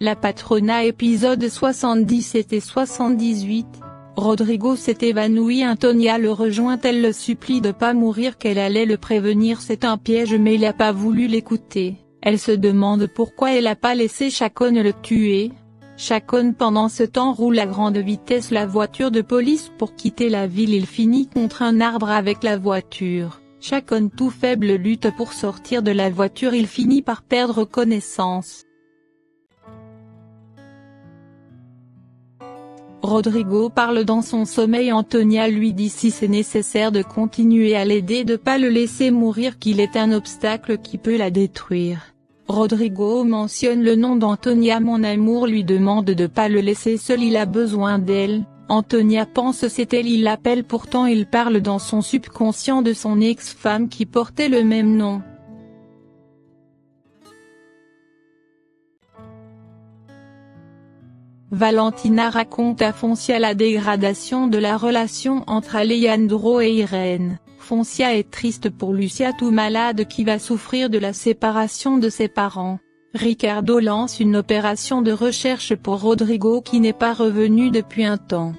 La Patrona épisode 77 et 78. Rodrigo s'est évanoui. Antonia le rejoint. Elle le supplie de pas mourir, qu'elle allait le prévenir. C'est un piège, mais il n'a pas voulu l'écouter. Elle se demande pourquoi elle n'a pas laissé Chacón le tuer. Chacón pendant ce temps roule à grande vitesse la voiture de police pour quitter la ville. Il finit contre un arbre avec la voiture. Chacón tout faible lutte pour sortir de la voiture. Il finit par perdre connaissance. Rodrigo parle dans son sommeil. Antonia lui dit si c'est nécessaire de continuer à l'aider, de pas le laisser mourir, qu'il est un obstacle qui peut la détruire. Rodrigo mentionne le nom d'Antonia. Mon amour, lui demande de pas le laisser seul, il a besoin d'elle. Antonia pense c'est elle, il l'appelle, pourtant il parle dans son subconscient de son ex-femme qui portait le même nom. Valentina raconte à Foncia la dégradation de la relation entre Alejandro et Irene. Foncia est triste pour Lucia, tout malade, qui va souffrir de la séparation de ses parents. Ricardo lance une opération de recherche pour Rodrigo qui n'est pas revenu depuis un temps.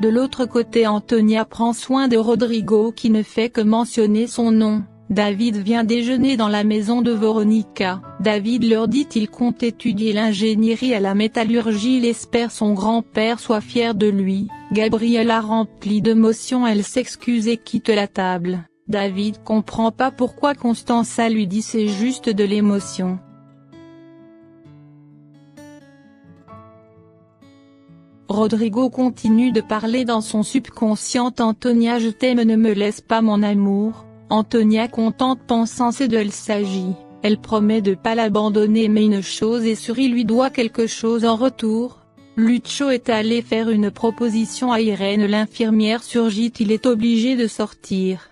De l'autre côté, Antonia prend soin de Rodrigo qui ne fait que mentionner son nom. David vient déjeuner dans la maison de Veronica. David leur dit qu'il compte étudier l'ingénierie à la métallurgie. Il espère son grand-père soit fier de lui. Gabriela remplie d'émotion, elle s'excuse et quitte la table. David comprend pas pourquoi Constanza lui dit c'est juste de l'émotion. Rodrigo continue de parler dans son subconscient. Antonia, je t'aime, ne me laisse pas mon amour. Antonia contente pensant c'est d'elle s'agit. Elle promet de pas l'abandonner, mais une chose est sûre, il lui doit quelque chose en retour. Lucho est allé faire une proposition à Irene, l'infirmière surgit, il est obligé de sortir.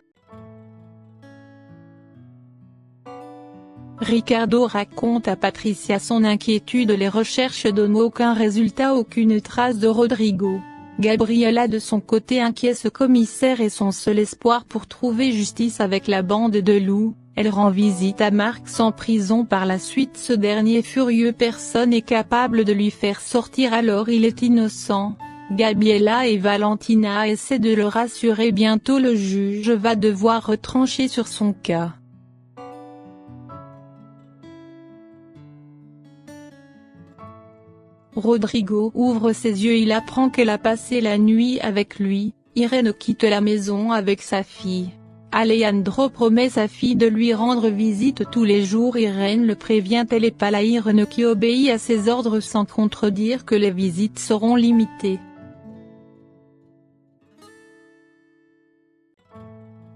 Ricardo raconte à Patricia son inquiétude, les recherches donnent aucun résultat, aucune trace de Rodrigo. Gabriela de son côté inquiète, ce commissaire est son seul espoir pour trouver justice avec la bande de loups. Elle rend visite à Marx en prison par la suite, ce dernier furieux, personne n'est capable de lui faire sortir alors il est innocent. Gabriela et Valentina essaient de le rassurer, bientôt le juge va devoir retrancher sur son cas. Rodrigo ouvre ses yeux, il apprend qu'elle a passé la nuit avec lui. Irene quitte la maison avec sa fille. Alejandro promet sa fille de lui rendre visite tous les jours. Irene le prévient, elle est pas là. Irene qui obéit à ses ordres sans contredire que les visites seront limitées.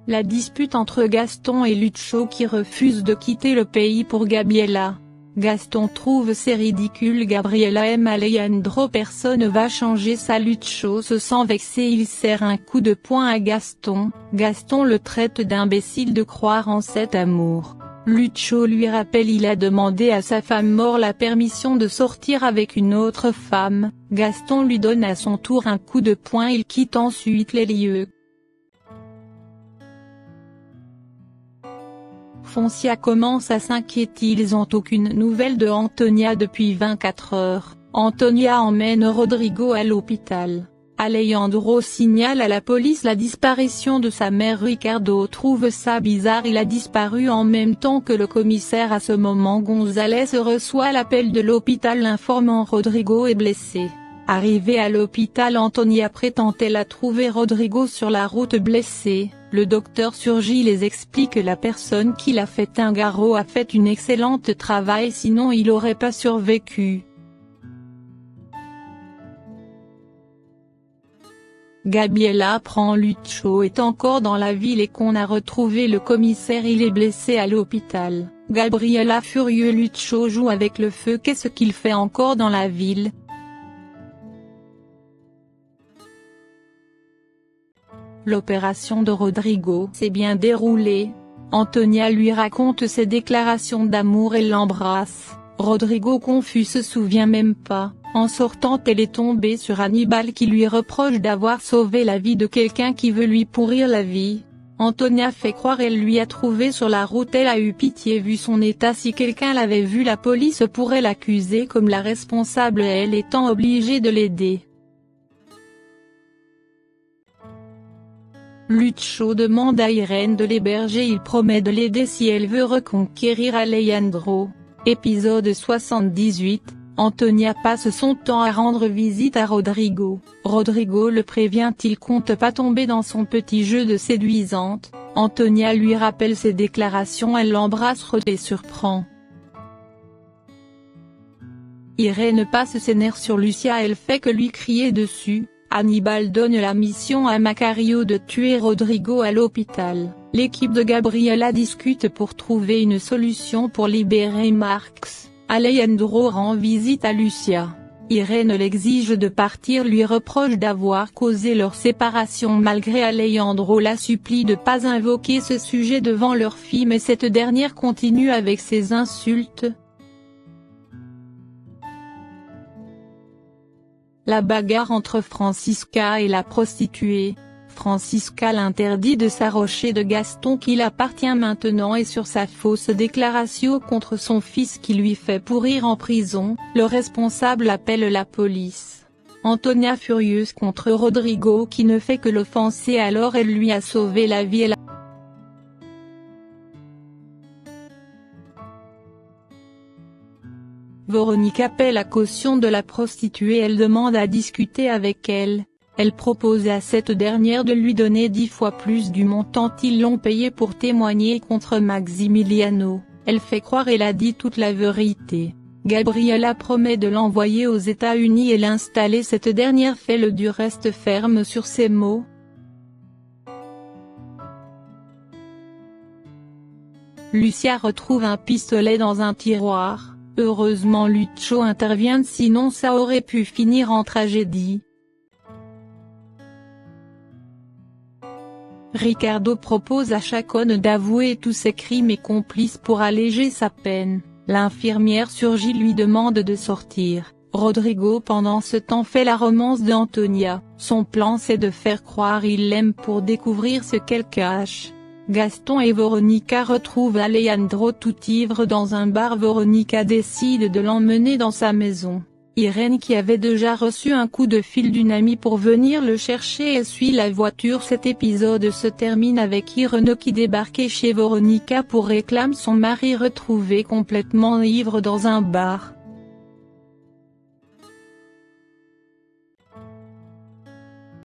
La dispute entre Gaston et Lucho qui refuse de quitter le pays pour Gabriela. Gaston trouve c'est ridicule, Gabriela aime Alejandro, personne va changer ça. Lucho se sent vexé, il serre un coup de poing à Gaston. Gaston le traite d'imbécile de croire en cet amour. Lucho lui rappelle il a demandé à sa femme mort la permission de sortir avec une autre femme. Gaston lui donne à son tour un coup de poing, il quitte ensuite les lieux. Foncia commence à s'inquiéter, ils ont aucune nouvelle de Antonia depuis 24 heures. Antonia emmène Rodrigo à l'hôpital. Alejandro signale à la police la disparition de sa mère. Ricardo trouve ça bizarre, il a disparu en même temps que le commissaire. À ce moment, González reçoit l'appel de l'hôpital informant Rodrigo est blessé. Arrivée à l'hôpital, Antonia prétend-elle a trouvé Rodrigo sur la route blessé. Le docteur surgit, les explique la personne qui l'a fait. Un garrot a fait une excellente travail, sinon il aurait pas survécu. Gabriela prend Lucho est encore dans la ville et qu'on a retrouvé le commissaire, il est blessé à l'hôpital. Gabriela furieux, Lucho joue avec le feu, qu'est-ce qu'il fait encore dans la ville? L'opération de Rodrigo s'est bien déroulée. Antonia lui raconte ses déclarations d'amour et l'embrasse. Rodrigo confus se souvient même pas. En sortant, elle est tombée sur Hannibal qui lui reproche d'avoir sauvé la vie de quelqu'un qui veut lui pourrir la vie. Antonia fait croire elle lui a trouvé sur la route. Elle a eu pitié vu son état. Si quelqu'un l'avait vu, la police pourrait l'accuser comme la responsable, elle étant obligée de l'aider. Lucho demande à Irène de l'héberger. Il promet de l'aider si elle veut reconquérir Alejandro. Épisode 78. Antonia passe son temps à rendre visite à Rodrigo. Rodrigo le prévient, il compte pas tomber dans son petit jeu de séduisante. Antonia lui rappelle ses déclarations, elle l'embrasse et surprend. Irène passe ses nerfs sur Lucia, elle fait que lui crier dessus. Hannibal donne la mission à Macario de tuer Rodrigo à l'hôpital. L'équipe de Gabriela discute pour trouver une solution pour libérer Marx. Alejandro rend visite à Lucia. Irène l'exige de partir, lui reproche d'avoir causé leur séparation malgré Alejandro la supplie de pas invoquer ce sujet devant leur fille, mais cette dernière continue avec ses insultes. La bagarre entre Francisca et la prostituée. Francisca l'interdit de s'approcher de Gaston qui l'appartient maintenant, et sur sa fausse déclaration contre son fils qui lui fait pourrir en prison, le responsable appelle la police. Antonia furieuse contre Rodrigo qui ne fait que l'offenser, alors elle lui a sauvé la vie. Véronica paie la caution de la prostituée, elle demande à discuter avec elle. Elle propose à cette dernière de lui donner 10 fois plus du montant qu'ils l'ont payé pour témoigner contre Maximiliano. Elle fait croire elle a dit toute la vérité. Gabriela promet de l'envoyer aux États-Unis et l'installer. Cette dernière fait le du reste ferme sur ses mots. Lucia retrouve un pistolet dans un tiroir. Heureusement Lucho intervient, sinon ça aurait pu finir en tragédie. Ricardo propose à Chacón d'avouer tous ses crimes et complices pour alléger sa peine. L'infirmière surgit, lui demande de sortir. Rodrigo pendant ce temps fait la romance d'Antonia. Son plan c'est de faire croire il l'aime pour découvrir ce qu'elle cache. Gaston et Véronica retrouvent Alejandro tout ivre dans un bar. Véronica décide de l'emmener dans sa maison. Irène, qui avait déjà reçu un coup de fil d'une amie pour venir le chercher, elle suit la voiture. Cet épisode se termine avec Irène qui débarque chez Véronica pour réclamer son mari retrouvé complètement ivre dans un bar.